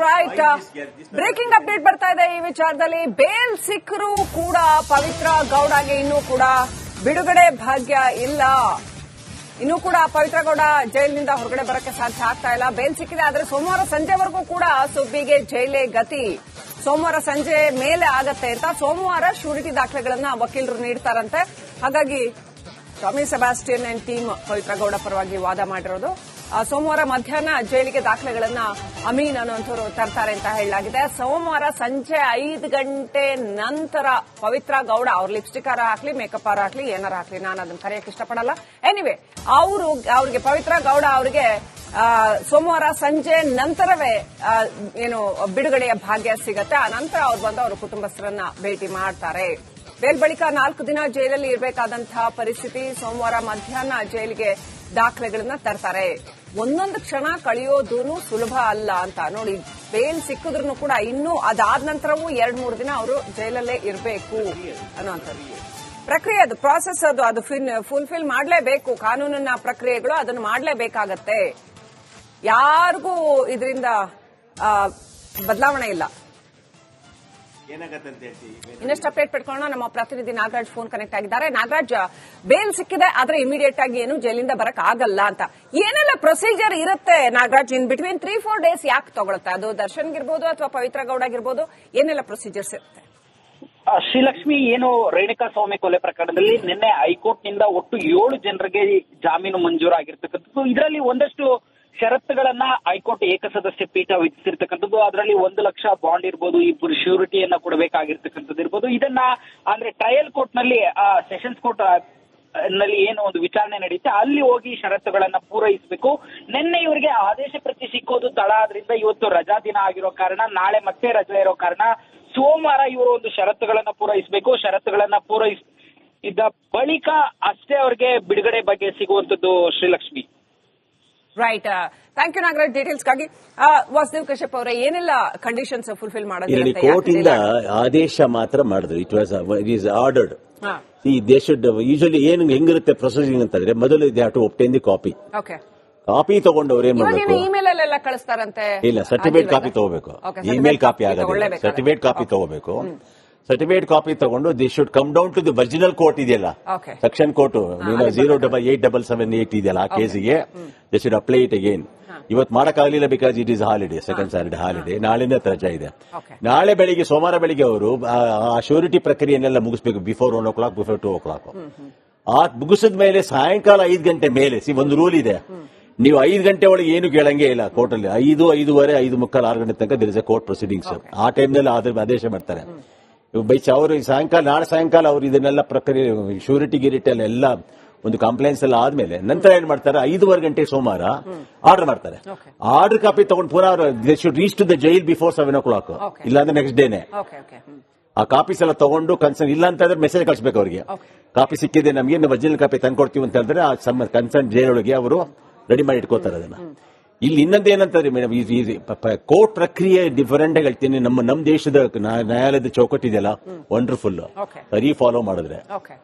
Right, breaking update ಬರ್ತಾ ಇದೆ ಈ ವಿಚಾರದಲ್ಲಿ. ಬೇಲ್ ಸಿಕ್ಕರೂ ಕೂಡ ಪವಿತ್ರ ಗೌಡಗೆ ಇನ್ನೂ ಕೂಡ ಬಿಡುಗಡೆ ಭಾಗ್ಯ ಇಲ್ಲ. ಇನ್ನೂ ಕೂಡ ಪವಿತ್ರ ಗೌಡ ಜೈಲಿನಿಂದ ಹೊರಗಡೆ ಬರಕ್ಕೆ ಸಾಧ್ಯ ಆಗ್ತಾ ಇಲ್ಲ. ಬೇಲ್ ಸಿಕ್ಕಿದೆ, ಆದರೆ ಸೋಮವಾರ ಸಂಜೆವರೆಗೂ ಕೂಡ ಸುಬ್ಬಿಗೆ ಜೈಲೇ ಗತಿ. ಸೋಮವಾರ ಸಂಜೆ ಮೇಲೆ ಆಗತ್ತೆ ಅಂತ ಸೋಮವಾರ ಶ್ಯೂರಿಟಿ ದಾಖಲೆಗಳನ್ನ ವಕೀಲರು ನೀಡ್ತಾರಂತೆ. ಹಾಗಾಗಿ Tommy Sebastian and team Pavithra Gowda ಪರವಾಗಿ ವಾದ ಮಾಡಿರೋದು. ಸೋಮವಾರ ಮಧ್ಯಾಹ್ನ ಜೈಲಿಗೆ ದಾಖಲೆಗಳನ್ನ ಅಮೀನ್ ಅನ್ನುವಂಥವ್ರು ತರ್ತಾರೆ ಅಂತ ಹೇಳಲಾಗಿದೆ. ಸೋಮವಾರ ಸಂಜೆ 5 ಗಂಟೆ ನಂತರ ಪವಿತ್ರ ಗೌಡ ಅವ್ರ ಲಿಪ್ಸ್ಟಿಕ್ ಆರ ಹಾಕ್ಲಿ, ಮೇಕಪ್ ಆರ ಹಾಕ್ಲಿ, ಏನಾರ ಹಾಕ್ಲಿ, ನಾನು ಅದನ್ನ ಕರೆಯಕ್ಕೆ ಇಷ್ಟಪಡಲ್ಲ. ಎನಿವೆ, ಅವ್ರಿಗೆ ಪವಿತ್ರ ಗೌಡ ಅವರಿಗೆ ಸೋಮವಾರ ಸಂಜೆ ನಂತರವೇ ಬಿಡುಗಡೆಯ ಭಾಗ್ಯ ಸಿಗತ್ತೆ. ಆ ನಂತರ ಅವ್ರು ಬಂದು ಅವ್ರ ಕುಟುಂಬಸ್ಥರನ್ನ ಭೇಟಿ ಮಾಡ್ತಾರೆ. ಬೇಲ್ ಬಳಿಕ 4 ದಿನ ಜೈಲಲ್ಲಿ ಇರಬೇಕಾದಂತಹ ಪರಿಸ್ಥಿತಿ. ಸೋಮವಾರ ಮಧ್ಯಾಹ್ನ ಜೈಲಿಗೆ ದಾಖಲೆಗಳನ್ನ ತರ್ತಾರೆ. ಒಂದೊಂದು ಕ್ಷಣ ಕಳೆಯೋದೂ ಸುಲಭ ಅಲ್ಲ ಅಂತ ನೋಡಿ. ಬೇಲ್ ಸಿಕ್ಕಿದ್ರು ಕೂಡ ಇನ್ನೂ ಅದಾದ ನಂತರವೂ 2-3 ದಿನ ಅವರು ಜೈಲಲ್ಲೇ ಇರಬೇಕು ಅನ್ನುವಂಥದ್ದು ಪ್ರಕ್ರಿಯೆ. ಅದು ಪ್ರಾಸೆಸ್, ಅದು ಫುಲ್ಫಿಲ್ ಮಾಡಲೇಬೇಕು. ಕಾನೂನಿನ ಪ್ರಕ್ರಿಯೆಗಳು ಅದನ್ನು ಮಾಡಲೇಬೇಕಾಗತ್ತೆ. ಯಾರಿಗೂ ಇದರಿಂದ ಬದಲಾವಣೆ ಇಲ್ಲ. ಇನ್ನಷ್ಟು ಅಪ್ಡೇಟ್ ಪಡ್ಕೊಳ್ಳೋಣ. ನಮ್ಮ ಪ್ರತಿನಿಧಿ ನಾಗರಾಜ್ ಫೋನ್ ಕನೆಕ್ಟ್ ಆಗಿದ್ದಾರೆ. ನಾಗರಾಜ್, ಬೇಲ್ ಸಿಕ್ಕಿದೆ, ಆದ್ರೆ ಇಮಿಡಿಯೇಟ್ ಆಗಿ ಏನು ಜೈಲಿಂದ ಬರಕ್ ಆಗಲ್ಲ ಅಂತ ಏನೆಲ್ಲ ಪ್ರೊಸೀಜರ್ ಇರುತ್ತೆ ನಾಗರಾಜ್? ಇನ್ ಬಿಟ್ವೀನ್ 3-4 ಡೇಸ್ ಯಾಕೆ ತಗೊಳುತ್ತೆ? ಅದು ದರ್ಶನ್ಗಿರ್ಬೋದು ಅಥವಾ ಪವಿತ್ರ ಗೌಡಗಿರ್ಬೋದು, ಏನೆಲ್ಲ ಪ್ರೊಸೀಜರ್ಸ್ ಇರುತ್ತೆ? ಶ್ರೀಲಕ್ಷ್ಮಿ, ಏನು ರೇಣುಕಾ ಸ್ವಾಮಿ ಕೊಲೆ ಪ್ರಕರಣದಲ್ಲಿ ನಿನ್ನೆ ಹೈಕೋರ್ಟ್ ನಿಂದ ಒಟ್ಟು 7 ಜನರಿಗೆ ಜಾಮೀನು ಮಂಜೂರಾಗಿರ್ತಕ್ಕಂಥದ್ದು. ಇದರಲ್ಲಿ ಒಂದಷ್ಟು ಷರತ್ತುಗಳನ್ನ ಹೈಕೋರ್ಟ್ ಏಕಸದಸ್ಯ ಪೀಠ ವಿಧಿಸಿರ್ತಕ್ಕಂಥದ್ದು. ಅದರಲ್ಲಿ 1 ಲಕ್ಷ ಬಾಂಡ್ ಇರ್ಬೋದು, ಇಬ್ಬರು ಶ್ಯೂರಿಟಿಯನ್ನ ಕೊಡಬೇಕಾಗಿರ್ತಕ್ಕಂಥದ್ದು ಇರ್ಬೋದು. ಇದನ್ನ ಅಂದ್ರೆ ಟ್ರಯಲ್ ಕೋರ್ಟ್ ನಲ್ಲಿ, ಸೆಷನ್ಸ್ ಕೋರ್ಟ್ ನಲ್ಲಿ ಏನು ಒಂದು ವಿಚಾರಣೆ ನಡೆಯುತ್ತೆ, ಅಲ್ಲಿ ಹೋಗಿ ಷರತ್ತುಗಳನ್ನ ಪೂರೈಸಬೇಕು. ನಿನ್ನೆ ಇವರಿಗೆ ಆದೇಶ ಪ್ರತಿ ಸಿಕ್ಕೋದು ತಡ ಆದ್ರಿಂದ ಇವತ್ತು ರಜಾ ದಿನ ಆಗಿರೋ ಕಾರಣ, ನಾಳೆ ಮತ್ತೆ ರಜಾ ಇರೋ ಕಾರಣ ಸೋಮವಾರ ಇವರು ಒಂದು ಷರತ್ತುಗಳನ್ನ ಪೂರೈಸಬೇಕು. ಷರತ್ತುಗಳನ್ನ ಪೂರೈಸಿದ ಬಳಿಕ ಅಷ್ಟೇ ಅವರಿಗೆ ಬಿಡುಗಡೆ ಬಗ್ಗೆ ಸಿಗುವಂತದ್ದು. Srilakshmi, right, thank you Nagaraj ಡೀಟೇಲ್ಸ್ಗಾಗಿ. ವಾಸುದೇವ್ ಕಶ್ಯಪ್ ಅವರೇ, ಏನೆಲ್ಲ ಕಂಡೀಷನ್ಸ್ ಫುಲ್ಫಿಲ್ ಮಾಡೋದು? ಕೋರ್ಟ್ ಇಂದ ಆದೇಶ ಮಾತ್ರ ಮಾಡಿದ್ರು. It is ordered. They should usually ಏನು ಹೆಂಗಿರುತ್ತೆ ಪ್ರೊಸೀಜಿಂಗ್ ಅಂತಂದ್ರೆ, ಮೊದಲು they have to obtain the copy. Copy ತಗೊಂಡವ್ರು ಏನ್ ಮಾಡಬೇಕು? ಇಮೇಲ್ ಅಲ್ಲೆಲ್ಲ ಕಳಿಸ್ತಾರಂತೆ. ಇಲ್ಲ, ಸರ್ಟಿಫಿಕೇಟ್ ಕಾಪಿ ತಗೋಬೇಕು. ಇಮೇಲ್ ಕಾಪಿ ಆಗೋದಿಲ್ಲ, ಸರ್ಟಿಫಿಕೇಟ್ ಕಾಪಿ ತಗೋಬೇಕು. ಸರ್ಟಿಫಿಕೇಟ್ ಕಾಪಿ ತಗೊಂಡು they should come down to the original court ಇದೆಯಲ್ಲ, ಸೆಕ್ಷನ್ ಕೋರ್ಟ್ 08878 ಇದೆಯಲ್ಲ, ಆ ಕೇಸಿಗೆ they should apply it again. ಇವತ್ತು ಮಾಡಕ್ಕಾಗಲಿಲ್ಲ because it is holiday, second Saturday holiday. ನಾಳೆನೇ ರಜಾ ಇದೆ. ನಾಳೆ ಬೆಳಿಗ್ಗೆ, ಸೋಮವಾರ ಬೆಳಿಗ್ಗೆ ಅವರು ಆ ಶ್ಯೂರಿಟಿ ಪ್ರಕ್ರಿಯೆನೆಲ್ಲ ಮುಗಿಸ್ಬೇಕು. Before 1 o'clock, before 2 o'clock. ಆ ಮುಗಿಸಿದ ಮೇಲೆ ಸಾಯಂಕಾಲ 5 ಗಂಟೆ ಮೇಲೆ ಒಂದು ರೂಲ್ ಇದೆ. ನೀವು 5 ಗಂಟೆ ಒಳಗೆ ಏನು ಕೇಳಂಗೆ ಇಲ್ಲ ಕೋರ್ಟಲ್ಲಿ. 5, 5:15, 5:45, 6 ಗಂಟೆ ತನಕ there is a court proceedings. ಆ ಟೈಮ್ನಲ್ಲಿ ಆದೇಶ ಮಾಡ್ತಾರೆ. ಅವರು ನಾಳೆ ಸಾಯಂಕಾಲ ಅವರು ಇದನ್ನೆಲ್ಲ ಪ್ರಕ್ರಿಯೆ, ಶ್ಯೂರಿಟಿ ಗಿರಿಟಿ ಎಲ್ಲ ಒಂದು ಕಂಪ್ಲೇಂಟ್ಸ್ ಎಲ್ಲ ಆದ್ಮೇಲೆ ನಂತರ ಏನ್ ಮಾಡ್ತಾರೆ, 5:15 ಗಂಟೆ ಸೋಮವಾರ ಆರ್ಡರ್ ಮಾಡ್ತಾರೆ. ಆರ್ಡರ್ ಕಾಪಿ ತಗೊಂಡು ಪುನಃ they should reach to the jail before 7 o'clock, ಇಲ್ಲಾಂದ್ರೆ ನೆಕ್ಸ್ಟ್ ಡೇನೆ. ಆ ಕಾಪೀಸ್ ಎಲ್ಲ ತಗೊಂಡು ಕನ್ಸರ್ನ್ ಇಲ್ಲ ಅಂತ ಹೇಳಿದ್ರೆ ಮೆಸೇಜ್ ಕಳಿಸಬೇಕು ಅವರಿಗೆ. ಕಾಪಿ ಸಿಕ್ಕಿದೆ ನಮಗೆ, ನಾವು ಒರಿಜಿನಲ್ ಕಾಪಿ ತಂದ್ಕೊಡ್ತೀವಿ ಅಂತ ಹೇಳಿದ್ರೆ ಆ ಕನ್ಸರ್ನ್ ಜೈಲ್ ಒಳಗೆ ಅವರು ರೆಡಿ ಮಾಡಿ ಇಟ್ಕೋತಾರೆ ಅದನ್ನ. ಇಲ್ಲಿ ಇನ್ನೊಂದು ಏನಂತಾರೆ ಮೇಡಮ್, ಕೋರ್ಟ್ ಪ್ರಕ್ರಿಯೆ ಡಿಫರೆಂಟ್ ಆಗಿ ಹೇಳ್ತೀನಿ. ನಮ್ಮ ದೇಶದ ನ್ಯಾಯಾಲಯದ ಚೌಕಟ್ಟಿದೆಯಲ್ಲ, ವಂಡರ್ಫುಲ್. ಸರಿ ಫಾಲೋ ಮಾಡಿದ್ರೆ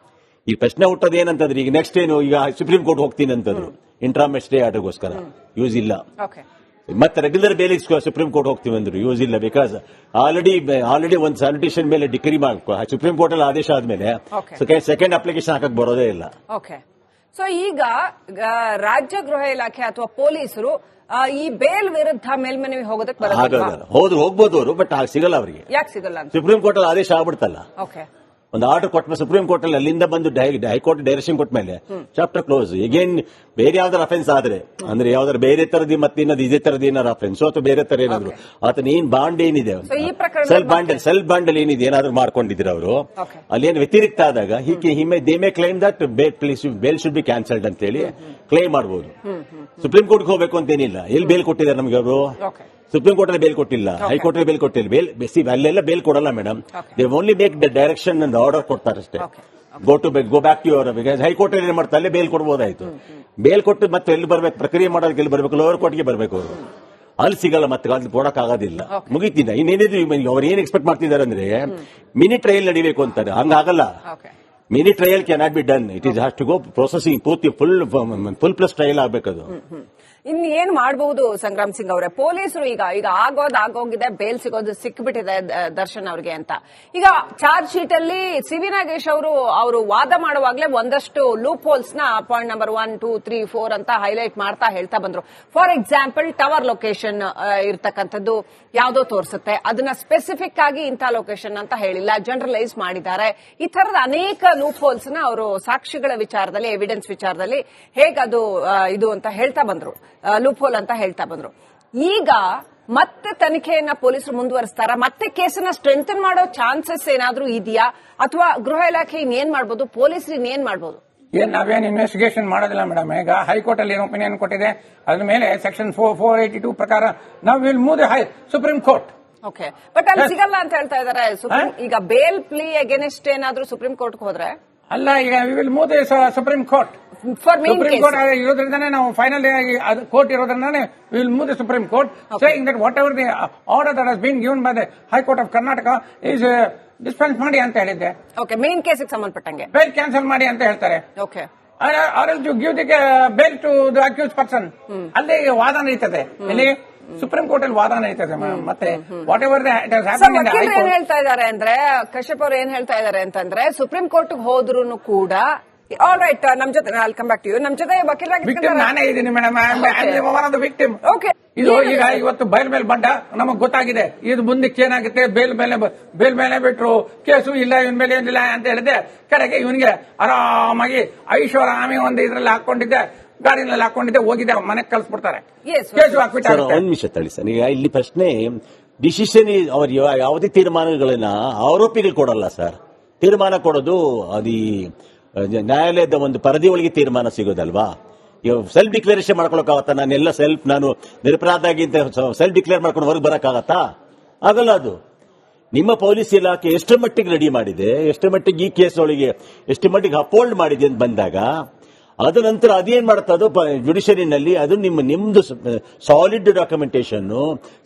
ಈ ಪ್ರಶ್ನೆ ಹುಟ್ಟೋದು ಏನಂತಂದ್ರೆ, ಈಗ ನೆಕ್ಸ್ಟ್ ಏನು, ಈಗ ಸುಪ್ರೀಂ ಕೋರ್ಟ್ ಹೋಗ್ತೀನಿ ಅಂತಂದ್ರು, ಇಂಟ್ರಾಮ್ ಸ್ಟೇ ಆರ್ಡರ್ಗೋಸ್ಕರ ಯೂಸ್ ಇಲ್ಲ. ಮತ್ತೆ ರೆಗ್ಯುಲರ್ ಬೇಲಿಗೆ ಸುಪ್ರೀಂ ಕೋರ್ಟ್ ಹೋಗ್ತೀವಿ ಅಂದ್ರು, ಯೂಸ್ ಇಲ್ಲ. ಬಿಕಾಸ್ ಆಲ್ರೆಡಿ ಒಂದು ಸ್ಯಾನಿಟೇಷನ್ ಮೇಲೆ ಡಿಕ್ರಿ ಸುಪ್ರೀಂ ಕೋರ್ಟ್ ಅಲ್ಲಿ ಆದೇಶ ಆದ್ಮೇಲೆ ಸೆಕೆಂಡ್ ಅಪ್ಲಿಕೇಶನ್ ಹಾಕಕ್ ಬರೋದೇ ಇಲ್ಲ. ಸೊ ಈಗ ರಾಜ್ಯ ಗೃಹ ಇಲಾಖೆ ಅಥವಾ ಪೊಲೀಸರು ಈ ಬೇಲ್ ವಿರುದ್ಧ ಮೇಲ್ಮನವಿ ಹೋಗೋದಕ್ಕೆ ಹೋಗ್ಬೋದು ಅವರು, ಬಟ್ ಸಿಗಲ್ಲ ಅವರಿಗೆ. ಯಾಕೆ ಸಿಗಲ್ಲ? ಸುಪ್ರೀಂ ಕೋರ್ಟ್ ಅಲ್ಲಿ ಆದೇಶ ಆಗ್ಬಿಡ್ತಲ್ಲ. ಒಂದು ಆರ್ಡರ್ ಕೊಟ್ಟ ಸುಪ್ರೀಂ ಕೋರ್ಟ್ ಅಲ್ಲಿ ಅಲ್ಲಿಂದ ಬಂದು ಹೈಕೋರ್ಟ್ ಡೈರೆಕ್ಷನ್ ಕೊಟ್ಟ ಮೇಲೆ ಚಾಪ್ಟರ್ ಕ್ಲೋಸ್. ಈಗೇನ್ ಬೇರೆ ಯಾವ್ದಾರ ಅಫೆನ್ಸ್ ಆದ್ರೆ, ಅಂದ್ರೆ ಯಾವ್ದಾರು ಬೇರೆ ತರದಿ ಮತ್ತೆ ಇನ್ನೊಂದು ಇದೇ ತರದ ಏನಾದ್ರು ಅಫೆನ್ಸ್ ಅಥವಾ ಬೇರೆ ತರ ಏನಾದ್ರು ಆತನ ಏನ್ ಬಾಂಡ್ ಏನಿದೆ, ಸೆಲ್ಫ್ ಬಾಂಡ್ ಏನಿದೆ, ಏನಾದ್ರು ಮಾಡ್ಕೊಂಡಿದ್ರೆ ಅವರು ಅಲ್ಲಿ ಏನ್ ವ್ಯತಿರಿಕ್ತ ಆದಾಗ they may claim that bail should be cancelled ಅಂತ ಹೇಳಿ ಕ್ಲೈಮ್ ಮಾಡಬಹುದು. ಸುಪ್ರೀಂ ಕೋರ್ಟ್ಗೆ ಹೋಗ್ಬೇಕು ಅಂತೇನಿಲ್ಲ. ಎಲ್ಲಿ ಬೇಲ್ ಕೊಟ್ಟಿದ್ದಾರೆ ನಮಗೆ ಅವರು? ಸುಪ್ರೀಂ ಕೋರ್ಟ್ ಅಲ್ಲಿ ಬೇಲ್ ಕೊಟ್ಟಿಲ್ಲ, ಹೈಕೋರ್ಟ್ ಅಲ್ಲಿ ಬೇಲ್ ಕೊಟ್ಟಿಲ್ಲ. ಅಲ್ಲೆಲ್ಲ ಬೇಲ್ ಕೊಡಲ್ಲ madam. They only make the direction and order ಕೊಡ್ತಾರೆ ಅಷ್ಟೇ. Go back to your, because high court ಅಲ್ಲಿ ಏನ್ ಮಾಡ್ತಾರೆ, ಅಲ್ಲೇ ಬೇಲ್ ಕೊಡಬಹುದಾಯ್ತು. ಬೇಲ್ ಕೊಟ್ಟು ಮತ್ತೆ ಎಲ್ಲಿ ಬರ್ಬೇಕು, ಪ್ರಕ್ರಿಯೆ ಮಾಡೋದಕ್ಕೆ ಎಲ್ಲಿ ಬರ್ಬೇಕು, ಲೋವರ್ ಕೋರ್ಟ್ಗೆ ಬರ್ಬೇಕು ಅವರು. ಅಲ್ಲಿ ಸಿಗಲ್ಲ, ಮತ್ತೆ ಅಲ್ಲಿ ಕೊಡಕ್ ಆಗೋದಿಲ್ಲ. ಮುಗಿತಿಲ್ಲ. ಇನ್ನೇನಿದ್ರು ಅವ್ರು ಏನ್ ಎಕ್ಸ್ಪೆಕ್ಟ್ ಮಾಡ್ತಿದ್ದಾರೆ ಅಂದ್ರೆ ಮಿನಿ ಟ್ರಯಲ್ ನಡಿಬೇಕು ಅಂತಾರೆ. ಹಂಗಾಗಲ್ಲ. Mini trial can not be done. It is has to go processing, ಪೂರ್ತಿ ಫುಲ್ ಪ್ಲಸ್ ಟ್ರಯಲ್ ಆಗ್ಬೇಕದು. ಏನ್ ಮಾಡಬಹುದು ಸಂಗ್ರಾಮ್ ಸಿಂಗ್ ಅವರೇ? ಪೊಲೀಸರು ಈಗ ಆಗೋಗಿದೆ, ಬೇಲ್ ಸಿಗೋದು ಸಿಕ್ಬಿಟ್ಟಿದೆ ದರ್ಶನ್ ಅವ್ರಿಗೆ ಅಂತ. ಈಗ ಚಾರ್ಜ್ ಶೀಟ್ ಅಲ್ಲಿ ಸಿವಿ ನಾಗೇಶ್ ಅವರು ವಾದ ಮಾಡುವಾಗಲೇ ಒಂದಷ್ಟು ಲೂಪ್ ಹೋಲ್ಸ್ ನ ಪಾಯಿಂಟ್ ನಂಬರ್ 1, 2, 3, 4 ಅಂತ ಹೈಲೈಟ್ ಮಾಡ್ತಾ ಹೇಳ್ತಾ ಬಂದ್ರು. ಫಾರ್ ಎಕ್ಸಾಂಪಲ್ ಟವರ್ ಲೊಕೇಶನ್ ಇರ್ತಕ್ಕಂಥದ್ದು ಯಾವ್ದೋ ತೋರಿಸುತ್ತೆ, ಅದನ್ನ ಸ್ಪೆಸಿಫಿಕ್ ಆಗಿ ಇಂಥ ಲೊಕೇಶನ್ ಅಂತ ಹೇಳಿಲ್ಲ, ಜನರಲೈಸ್ ಮಾಡಿದ್ದಾರೆ. ಈ ತರದ ಅನೇಕ ಲೂಪ್ ಹೋಲ್ಸ್ ನ ಅವರು ಸಾಕ್ಷಿಗಳ ವಿಚಾರದಲ್ಲಿ, ಎವಿಡೆನ್ಸ್ ವಿಚಾರದಲ್ಲಿ ಹೇಗದು ಇದು ಅಂತ ಹೇಳ್ತಾ ಬಂದ್ರು, ಲೂಪ್ ಹೋಲ್ ಅಂತ ಹೇಳ್ತಾ ಬಂದ್ರು. ಈಗ ಮತ್ತೆ ತನಿಖೆಯನ್ನ ಪೊಲೀಸರು ಮುಂದುವರಿಸ್ತಾರ? ಮತ್ತೆ ಕೇಸನ್ನ ಸ್ಟ್ರೆಂಥನ್ ಮಾಡೋ ಚಾನ್ಸಸ್ ಏನಾದ್ರೂ ಇದೆಯಾ? ಅಥವಾ ಗೃಹ ಇಲಾಖೆ ಇನ್ನೇನ್ ಮಾಡಬಹುದು, ಪೊಲೀಸರು ಇನ್ನೇನ್ ಮಾಡಬಹುದು? ನಾವೇನು ಇನ್ವೆಸ್ಟಿಗೇಷನ್ ಮಾಡೋದಿಲ್ಲ ಮೇಡಮ್. ಈಗ ಹೈಕೋರ್ಟ್ ಅಲ್ಲಿ ಏನು ಒಪಿನಿಯನ್ ಕೊಟ್ಟಿದೆ ಅದ್ರ ಮೇಲೆ ಸೆಕ್ಷನ್ 482 ಪ್ರಕಾರ ನಾವು will move the supreme court. Okay, but ಅಲ್ಲಿ ಸಿಗಲ್ಲ ಅಂತ ಹೇಳ್ತಾ ಇದಾರೆ. ಈಗ ಬೇಲ್ ಪ್ಲೀ ಅಗೇನೆಸ್ಟ್ ಏನಾದ್ರೂ ಸುಪ್ರೀಂ ಕೋರ್ಟ್ ಹೋದ್ರೆ ಅಲ್ಲ, ಈಗ we will move the supreme court. Supreme court ಇರೋದ್ರಿಂದಾನೇ ನಾವು ಫೈನಲ್ ಕೋರ್ಟ್ ಇರೋದ್ರಿಂದಾನೇ we will move the supreme court, saying that what ever the order that has been given by the high court of Karnataka is dispense ಮಾಡಿ ಅಂತ ಹೇಳಿದ್ದೆ. Okay, main ಕೇಸಿಗೆ ಸಂಬಂಧಪಟ್ಟಂಗೆ bail cancel ಮಾಡಿ ಅಂತ ಹೇಳ್ತಾರೆ. Okay, are all to give the bail to the accuse person. ಅಲ್ಲಿ ವಾದ ನಡೀತದೆ, ಇಲ್ಲಿ ಸುಪ್ರೀಂ ಕೋರ್ಟ್ ಅಲ್ಲಿ ವಾದ ನಡೀತದೆ. ಮತ್ತೆ ವಾಟ್ ಎವರ್ ಏನ್ ಹೇಳ್ತಾ ಇದಾರೆ ಅಂದ್ರೆ, ಕಶ್ಯಪ್ ಅವರು ಏನ್ ಹೇಳ್ತಾ ಇದಾರೆ ಅಂತಂದ್ರೆ, ಸುಪ್ರೀಂ ಕೋರ್ಟ್ ಹೋದ್ರು ಕೂಡ ಆಲ್ ರೈಟ್, ನಮ್ ಜೊತೆ ಕಮ್ ಬ್ಯಾಕ್ ಟು ಯು, ನಮ್ ಜೊತೆ ವಿಕ್ಟಿಮ್ ನಾನೇ ಇದ್ದೀನಿ ಮೇಡಮ್, ವಿಕ್ಟಿಮ್. ಓಕೆ, ಇದು ಈಗ ಇವತ್ತು ಬಯಲ್ ಮೇಲೆ ಬಂಡ ನಮಗ್ ಗೊತ್ತಾಗಿದೆ. ಇದು ಮುಂದಕ್ಕೆ ಏನಾಗುತ್ತೆ, ಬೇಲ್ ಮೇಲೆ ಬಿಟ್ರು ಕೇಸು ಇಲ್ಲ, ಇವನ್ ಮೇಲೆ ಏನಿಲ್ಲ ಅಂತ ಹೇಳಿದೆ. ಕಡೆಗೆ ಇವನಿಗೆ ಆರಾಮಾಗಿ ಐಶ್ವರ್ಯಾಮಿ ಒಂದು ಇದ್ರಲ್ಲಿ ಹಾಕೊಂಡಿದ್ದೆ, ಗಾಡಿನಲ್ಲಿ ಹಾಕೊಂಡಿದ್ದೆ, ಹೋಗಿದ್ದೆ, ಮನೆಗೆ ಕಳ್ಸಿಬಿಡ್ತಾರೆ, ಕೇಸು ಹಾಕ್ಬಿಟ್ಟಾರೆ. ಒಂದ್ ನಿಮಿಷ ತಳಿ ಸರ್, ಈಗ ಇಲ್ಲಿ ಪ್ರಶ್ನೆ ಡಿಸಿಷನ್ ಅವ್ರ ಯಾವುದೇ ತೀರ್ಮಾನಗಳನ್ನ ಆರೋಪಿಗಳು ಕೊಡಲ್ಲ ಸರ್. ತೀರ್ಮಾನ ಕೊಡೋದು ಅದು ನ್ಯಾಯಾಲಯದ ಒಂದು ಪರಿಧಿ ಒಳಗೆ ತೀರ್ಮಾನ ಸಿಗೋದಲ್ವಾ. Self declaration ಮಾಡ್ಕೊಳಕ್ಕಾಗತ್ತಾ? ನಾನು ನಿರಪರಾಧಾಗಿ ಅಂತ ಸೆಲ್ಫ್ ಡಿಕ್ಲೇರ್ ಮಾಡ್ಕೊಂಡು ಹೊರಗೆ ಬರಕ್ಕಾಗತ್ತಾ? ಆಗಲ್ಲ. ಅದು ನಿಮ್ಮ ಪೊಲೀಸ್ ಇಲಾಖೆ ಎಷ್ಟು ಮಟ್ಟಿಗೆ ರೆಡಿ ಮಾಡಿದೆ, ಎಷ್ಟು ಮಟ್ಟಿಗೆ ಈ ಕೇಸ್ ಒಳಗೆ ಎಷ್ಟು ಮಟ್ಟಿಗೆ ಅಪೋಲ್ಡ್ ಮಾಡಿದೆ ಅಂತ ಬಂದಾಗ ಅದ ನಂತರ ಅದೇನ್ ಮಾಡುತ್ತೆ, ಅದು ಜುಡಿಷರಿನಲ್ಲಿ ಅದು ನಿಮ್ದು ಸಾಲಿಡ್ ಡಾಕ್ಯುಮೆಂಟೇಶನ್,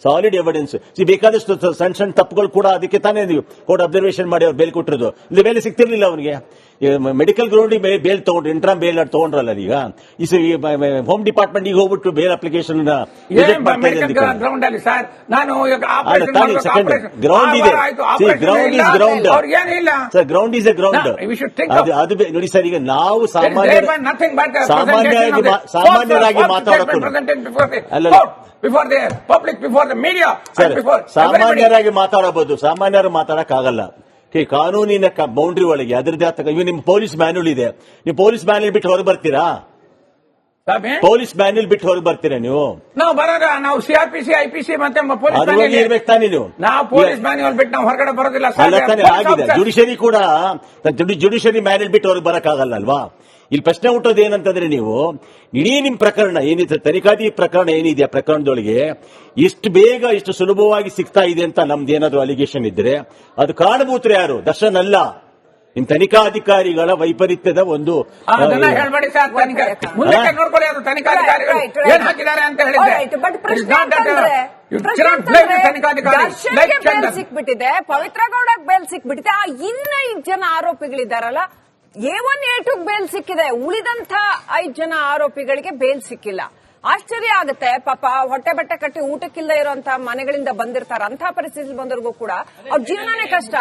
ಸಾಲಿಡ್ ಎವಿಡೆನ್ಸ್. ಬೇಕಾದಷ್ಟು ಸಣ್ಣ ಸಣ್ಣ ತಪ್ಪುಗಳು ಕೂಡ ಅದಕ್ಕೆ ತಾನೇ ನೀವು ಕೋರ್ಟ್ ಅಬ್ಸರ್ವೇಷನ್ ಮಾಡಿ ಅವ್ರು ಬೇಲ್ ಕೊಟ್ಟಿರೋದು. ಇಲ್ಲಿ ಬೇಲೆ ಸಿಗ್ತಿರ್ಲಿಲ್ಲ ಅವನಿಗೆ. ಮೆಡಿಕಲ್ ಗ್ರೌಂಡಿಗೆ ಬೇಲ್ ತಗೊಂಡ್ರು, ಇಂಟ್ರಾಮ್ ಬೇಲ್ ತಗೊಂಡ್ರಲ್ಲ. ಈಗ ಹೋಮ್ ಡಿಪಾರ್ಟ್ಮೆಂಟ್ ಈಗ ಹೋಗ್ಬಿಟ್ಟು ಬೇಲ್ ಅಪ್ಲಿಕೇಶನ್ ಗ್ರೌಂಡ್ ಅಲ್ಲಿ ಸರ್, ನಾನು ಗ್ರೌಂಡ್ ಇದೆ, ground is ground sir, ground is A ground. ಅದು ನೋಡಿ ಸರ್, ಈಗ ನಾವು ಸಾಮಾನ್ಯರಾಗಿ ಸಾಮಾನ್ಯರಾಗಿ ಮಾತಾಡಬಹುದು, ಸಾಮಾನ್ಯರು ಮಾತಾಡಕ್ಕಾಗಲ್ಲ. ಕಾನೂನಿನ ಬೌಂಡ್ರಿ ಒಳಗೆ ಅದರದೇ ಇವು ನಿಮ್ಮ ಪೊಲೀಸ್ ಮ್ಯಾನ್ಯುಲ್ ಇದೆ, ನೀವು ಪೊಲೀಸ್ ಮ್ಯಾನ್ಯುಲ್ ಬಿಟ್ಟು ಹೊರಗೆ ಬರ್ತೀರಾ? ಪೊಲೀಸ್ ಮ್ಯಾನ್ಯುಲ್ ಬಿಟ್ಟು ಹೊರಗೆ ಬರ್ತೀರಾ ನೀವು? ನಾವು ಬರೋದ, ನಾವು ಸಿಆರ್ಪಿಸಿ, ಐಪಿಸಿ ಮತ್ತೆ ಇರ್ಬೇಕು ತಾನೇ ನೀವು. ನಾವು ಪೊಲೀಸ್ ಮ್ಯಾನ್ಯುಲ್ ಬಿಟ್ಟು ನಾವು ಹೊರಗಡೆ ಬರೋದಿಲ್ಲ. ಆಗಿದೆ, ಜುಡಿಷರಿ ಕೂಡ ಜುಡಿಷರಿ ಮ್ಯಾನ್ಯುಲ್ ಬಿಟ್ಟು ಹೊರಗೆ ಬರಕ್ಕಾಗಲ್ಲ ಅಲ್ವಾ? ಇಲ್ಲಿ ಪ್ರಶ್ನೆ ಹುಟ್ಟೋದು ಏನಂತಂದ್ರೆ, ನೀವು ಇಡೀ ನಿಮ್ ಪ್ರಕರಣ ಏನಿದೆ, ತನಿಖಾಧಿ ಪ್ರಕರಣ ಏನಿದೆ, ಆ ಪ್ರಕರಣದೊಳಗೆ ಎಷ್ಟು ಬೇಗ ಎಷ್ಟು ಸುಲಭವಾಗಿ ಸಿಗ್ತಾ ಇದೆ ಅಂತ ನಮ್ದೇನಾದ್ರೂ ಅಲಿಗೇಷನ್ ಇದ್ರೆ ಅದು ಕಾರಣಭೂತರು ಯಾರು? ದರ್ಶನ್ ಅಲ್ಲ, ನಿಮ್ ತನಿಖಾಧಿಕಾರಿಗಳ ವೈಪರೀತ್ಯದ ಒಂದು ಹೇಳ್ಬೇಡಿ ಸರ್. ನೋಡ್ಕೊಳ್ಳಿ, ಅದು ತನಿಖಾಧಿಕಾರಿಗಳು ಏನ್ ಹಾಕಿದ್ದಾರೆ ಅಂತ ಹೇಳಿದ್ರೆ ಸಿಕ್ಬಿಟ್ಟಿದೆ, ಪವಿತ್ರ ಗೌಡಕ್ ಬೇಲ್ ಸಿಕ್ಬಿಟ್ಟಿದೆ. ಆ 5 ಜನ ಆರೋಪಿಗಳಿದ್ದಾರಲ್ಲ, A1 A2 ಬೇಲ್ ಸಿಕ್ಕಿದೆ, ಉಳಿದಂತ 5 ಜನ ಆರೋಪಿಗಳಿಗೆ ಬೇಲ್ ಸಿಕ್ಕಿಲ್ಲ. ಆಶ್ಚರ್ಯ ಆಗುತ್ತೆ. ಪಾಪ ಹೊಟ್ಟೆ ಬಟ್ಟೆ ಕಟ್ಟಿ ಊಟಕ್ಕಿಲ್ಲದೆ ಇರುವಂತಹ ಮನೆಗಳಿಂದ ಬಂದಿರ್ತಾರೆ, ಅಂತ ಪರಿಸ್ಥಿತಿ ಬಂದವರಿಗೂ ಕೂಡ ಅವ್ರ ಜೀವನನೇ ಕಷ್ಟ.